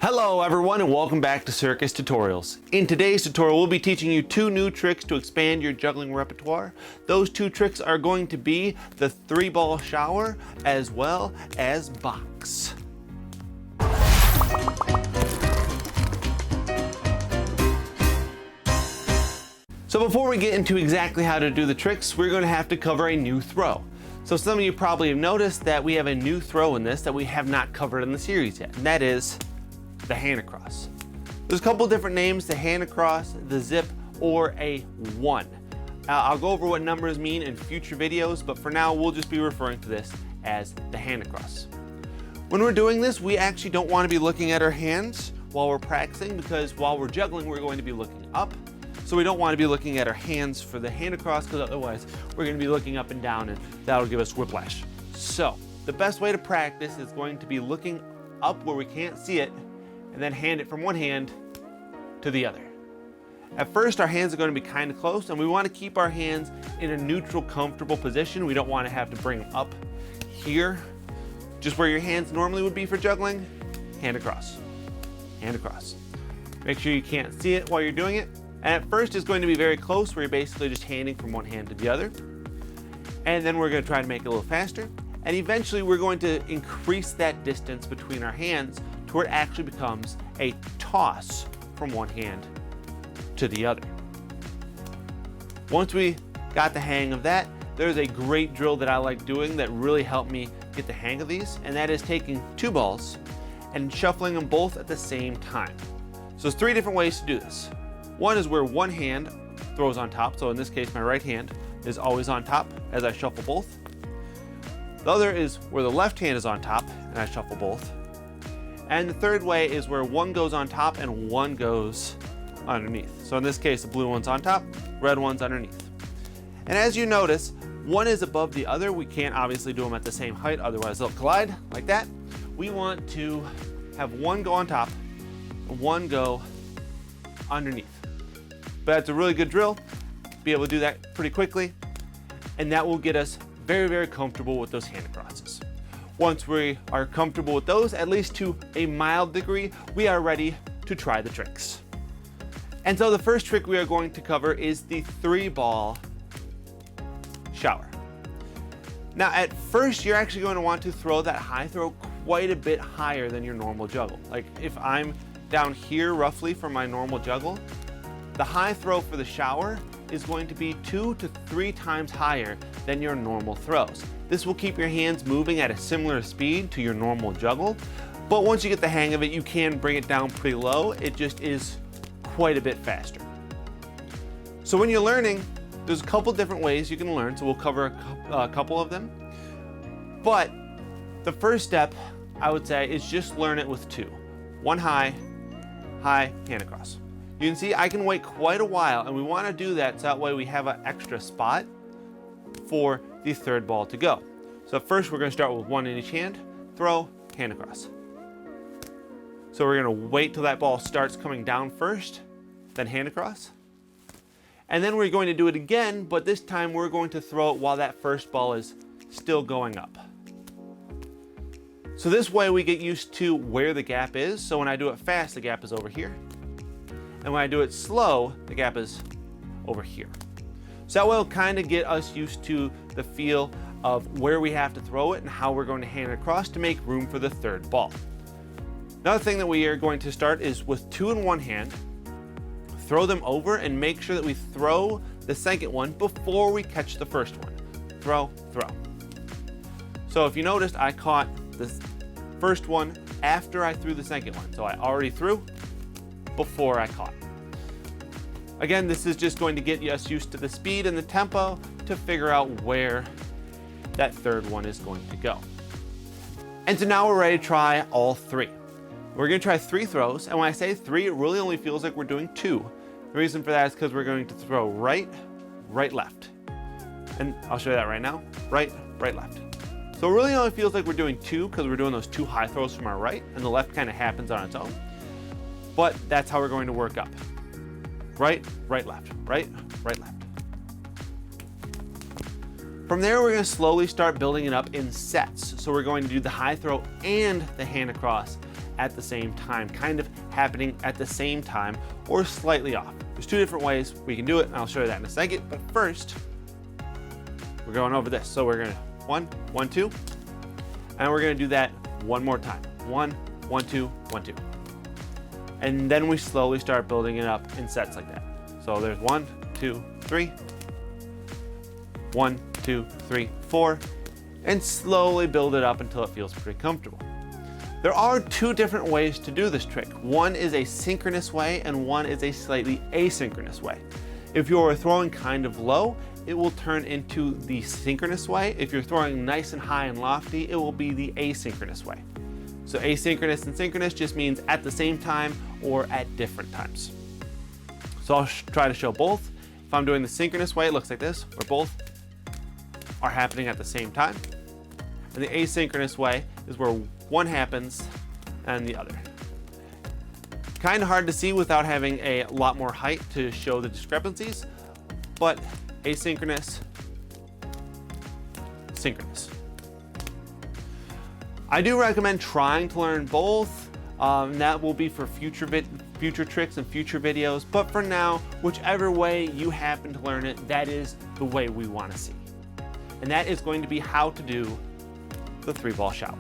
Hello everyone and welcome back to Circus Tutorials. In today's tutorial we'll be teaching you two new tricks to expand your juggling repertoire. Those two tricks are going to be the 3-ball shower as well as box. So before we get into exactly how to do the tricks, we're going to have to cover a new throw. So some of you probably have noticed that we have a new throw in this that we have not covered in the series yet, and that is the hand across. There's a couple different names, the hand across, the zip, or a one. I'll go over what numbers mean in future videos, but for now we'll just be referring to this as the hand across. When we're doing this, we actually don't want to be looking at our hands while we're practicing, because while we're juggling, we're going to be looking up. So we don't want to be looking at our hands for the hand across, because otherwise we're going to be looking up and down and that'll give us whiplash. So the best way to practice is going to be looking up where we can't see it, and then hand it from one hand to the other. At first, our hands are going to be kind of close, and we want to keep our hands in a neutral, comfortable position. We don't want to have to bring them up here, just where your hands normally would be for juggling. Hand across, hand across. Make sure you can't see it while you're doing it. And at first, it's going to be very close, where you're basically just handing from one hand to the other. And then we're going to try to make it a little faster. And eventually, we're going to increase that distance between our hands to where it actually becomes a toss from one hand to the other. Once we got the hang of that, there's a great drill that I like doing that really helped me get the hang of these, and that is taking 2 balls and shuffling them both at the same time. So there's 3 different ways to do this. One is where one hand throws on top, so in this case my right hand is always on top as I shuffle both. The other is where the left hand is on top and I shuffle both. And the third way is where one goes on top and one goes underneath. So in this case, the blue one's on top, red one's underneath. And as you notice, one is above the other. We can't obviously do them at the same height, otherwise they'll collide like that. We want to have one go on top and one go underneath. But that's a really good drill. Be able to do that pretty quickly. And that will get us very, very comfortable with those hand crosses. Once we are comfortable with those, at least to a mild degree, we are ready to try the tricks. And so the first trick we are going to cover is the 3-ball shower. Now at first, you're actually going to want to throw that high throw quite a bit higher than your normal juggle. Like if I'm down here roughly for my normal juggle, the high throw for the shower is going to be 2 to 3 times higher than your normal throws. This will keep your hands moving at a similar speed to your normal juggle, but once you get the hang of it, you can bring it down pretty low. It just is quite a bit faster. So when you're learning, there's a couple different ways you can learn, so we'll cover a couple of them. But the first step, I would say, is just learn it with 2. One high, high, hand across. You can see I can wait quite a while, and we want to do that so that way we have an extra spot for the 3rd ball to go. So first we're going to start with one in each hand, throw, hand across. So we're going to wait till that ball starts coming down first, then hand across. And then we're going to do it again, but this time we're going to throw it while that first ball is still going up. So this way we get used to where the gap is. So when I do it fast, the gap is over here. And when I do it slow, the gap is over here. So that will kind of get us used to the feel of where we have to throw it and how we're going to hand it across to make room for the 3rd ball. Another thing that we are going to start is with 2 in one hand, throw them over and make sure that we throw the second one before we catch the first one. Throw, throw. So if you noticed, I caught the first one after I threw the second one. So I already threw before I caught. Again, this is just going to get us used to the speed and the tempo to figure out where that 3rd one is going to go. And so now we're ready to try all 3. We're going to try 3 throws, and when I say 3, it really only feels like we're doing 2. The reason for that is because we're going to throw right, right, left. And I'll show you that right now. Right, right, left. So it really only feels like we're doing 2 because we're doing those 2 high throws from our right, and the left kind of happens on its own. But that's how we're going to work up. Right, right, left, right, right, left. From there, we're going to slowly start building it up in sets. So we're going to do the high throw and the hand across at the same time, kind of happening at the same time or slightly off. There's two different ways we can do it, and I'll show you that in a second. But first, we're going over this. So we're gonna 1, 1, 2, and we're gonna do that one more time. 1, 1, 2, 1, 2. And then we slowly start building it up in sets like that. So there's 1, 2, 3, 1, 2, 3, 4, and slowly build it up until it feels pretty comfortable. There are two different ways to do this trick. One is a synchronous way and one is a slightly asynchronous way. If you're throwing kind of low, it will turn into the synchronous way. If you're throwing nice and high and lofty, it will be the asynchronous way. So asynchronous and synchronous just means at the same time or at different times. So I'll try to show both. If I'm doing the synchronous way, it looks like this, where both are happening at the same time. And the asynchronous way is where one happens and the other. Kind of hard to see without having a lot more height to show the discrepancies, but asynchronous, synchronous. I do recommend trying to learn both. That will be for future tricks and future videos, but for now, whichever way you happen to learn it, that is the way we want to see. And that is going to be how to do the 3-ball shower.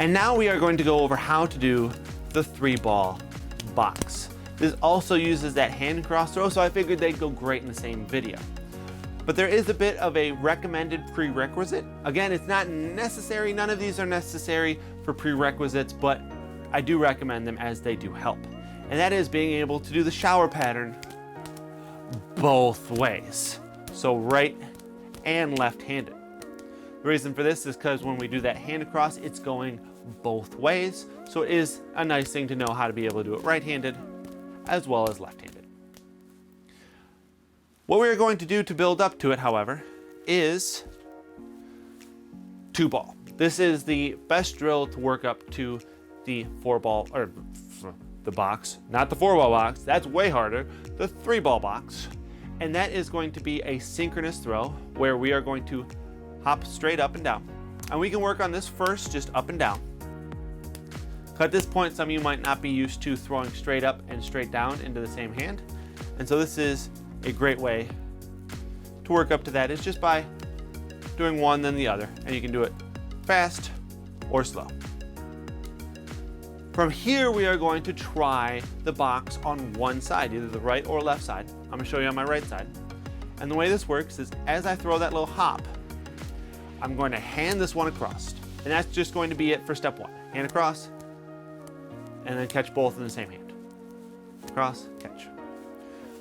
And now we are going to go over how to do the 3-ball box. This also uses that hand cross throw, so I figured they'd go great in the same video. But there is a bit of a recommended prerequisite. Again, it's not necessary, none of these are necessary for prerequisites, but I do recommend them as they do help. And that is being able to do the shower pattern both ways. So right and left-handed. The reason for this is because when we do that hand across, it's going both ways. So it is a nice thing to know how to be able to do it right-handed as well as left-handed. What we're going to do to build up to it, however, is 2-ball. This is the best drill to work up to the 4-ball, or the box, not the 4-ball box, that's way harder, the 3-ball box. And that is going to be a synchronous throw where we are going to hop straight up and down. And we can work on this first, just up and down. At this point, some of you might not be used to throwing straight up and straight down into the same hand. And so this is a great way to work up to that, is just by doing one then the other. And you can do it fast or slow. From here, we are going to try the box on one side, either the right or left side. I'm gonna show you on my right side. And the way this works is as I throw that little hop, I'm going to hand this one across. And that's just going to be it for step 1. Hand across, and then catch both in the same hand. Cross, catch.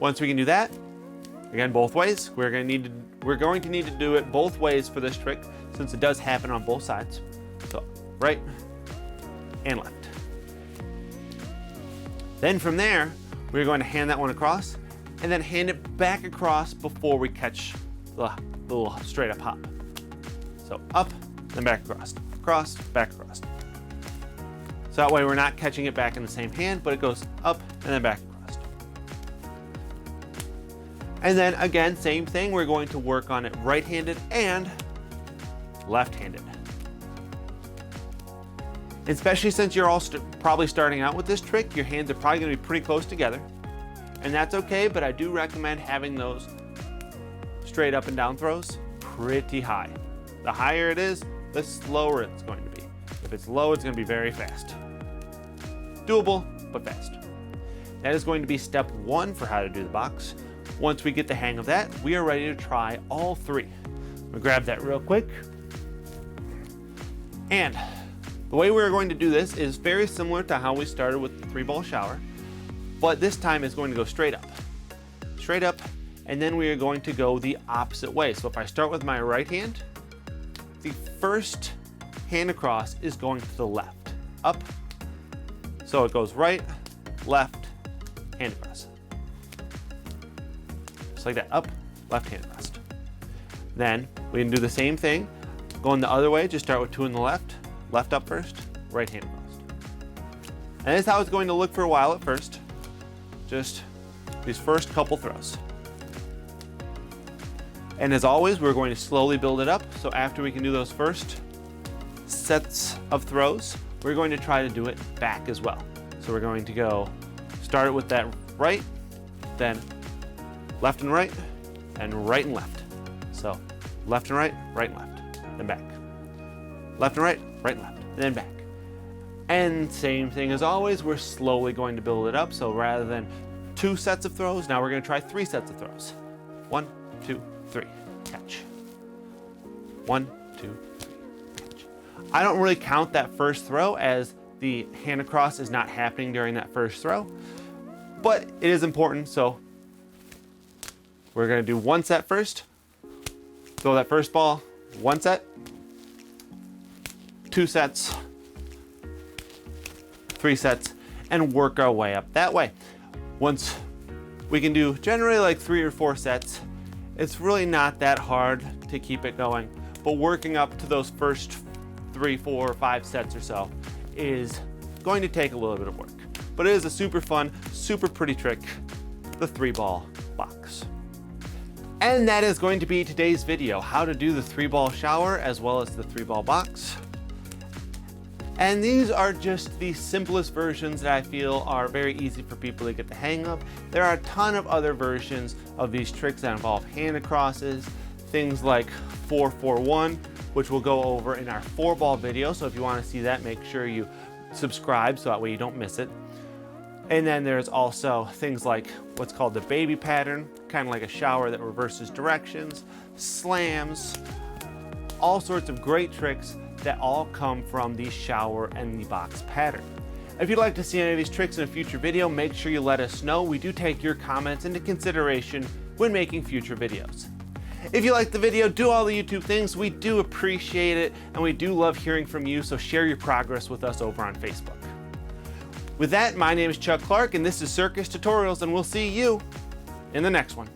Once we can do that, again, both ways, we're going to need to do it both ways for this trick since it does happen on both sides. So right and left. Then from there, we're going to hand that one across and then hand it back across before we catch the little straight up hop. So up, then back across, back across. So that way we're not catching it back in the same hand, but it goes up and then back across. And then again, same thing, we're going to work on it right-handed and left-handed. Especially since you're all probably starting out with this trick, your hands are probably gonna be pretty close together. And that's okay, but I do recommend having those straight up and down throws pretty high. The higher it is, the slower it's going to be. If it's low, it's gonna be very fast. Doable, but fast. That is going to be step 1 for how to do the box. Once we get the hang of that, we are ready to try all 3. I'm gonna grab that real quick. And the way we're going to do this is very similar to how we started with the 3-ball shower, but this time it's going to go straight up. Straight up, and then we are going to go the opposite way. So if I start with my right hand, the first hand across is going to the left, up. So it goes right, left, hand across. Just like that, up, left, hand across. Then we can do the same thing, going the other way, just start with 2 in the left, left up first, right hand across. And this is how it's going to look for a while at first, just these first couple throws. And as always, we're going to slowly build it up. So after we can do those first sets of throws, we're going to try to do it back as well. So we're going to go start it with that right, then left and right, and right and left. So left and right and left, then back. Left and right and left, and then back. And same thing as always, we're slowly going to build it up. So rather than 2 sets of throws, now we're going to try 3 sets of throws. 1, 2, 3, catch. 1, 2, 3, catch. I don't really count that first throw as the hand across is not happening during that first throw, but it is important. So we're going to do 1 set first. Throw that first ball, 1 set, 2 sets, 3 sets, and work our way up that way. Once we can do generally like 3 or 4 sets, it's really not that hard to keep it going, but working up to those first 3, 4, or 5 sets or so is going to take a little bit of work. But it is a super fun, super pretty trick, the 3-ball box. And that is going to be today's video, how to do the 3-ball shower as well as the 3-ball box. And these are just the simplest versions that I feel are very easy for people to get the hang of. There are a ton of other versions of these tricks that involve hand acrosses, things like 4-4-1, which we'll go over in our 4-ball video. So if you want to see that, make sure you subscribe so that way you don't miss it. And then there's also things like what's called the baby pattern, kind of like a shower that reverses directions, slams, all sorts of great tricks that all come from the shower and the box pattern. If you'd like to see any of these tricks in a future video, make sure you let us know. We do take your comments into consideration when making future videos. If you liked the video, do all the YouTube things. We do appreciate it, and we do love hearing from you, so share your progress with us over on Facebook. With that, my name is Chuck Clark, and this is Circus Tutorials, and we'll see you in the next one.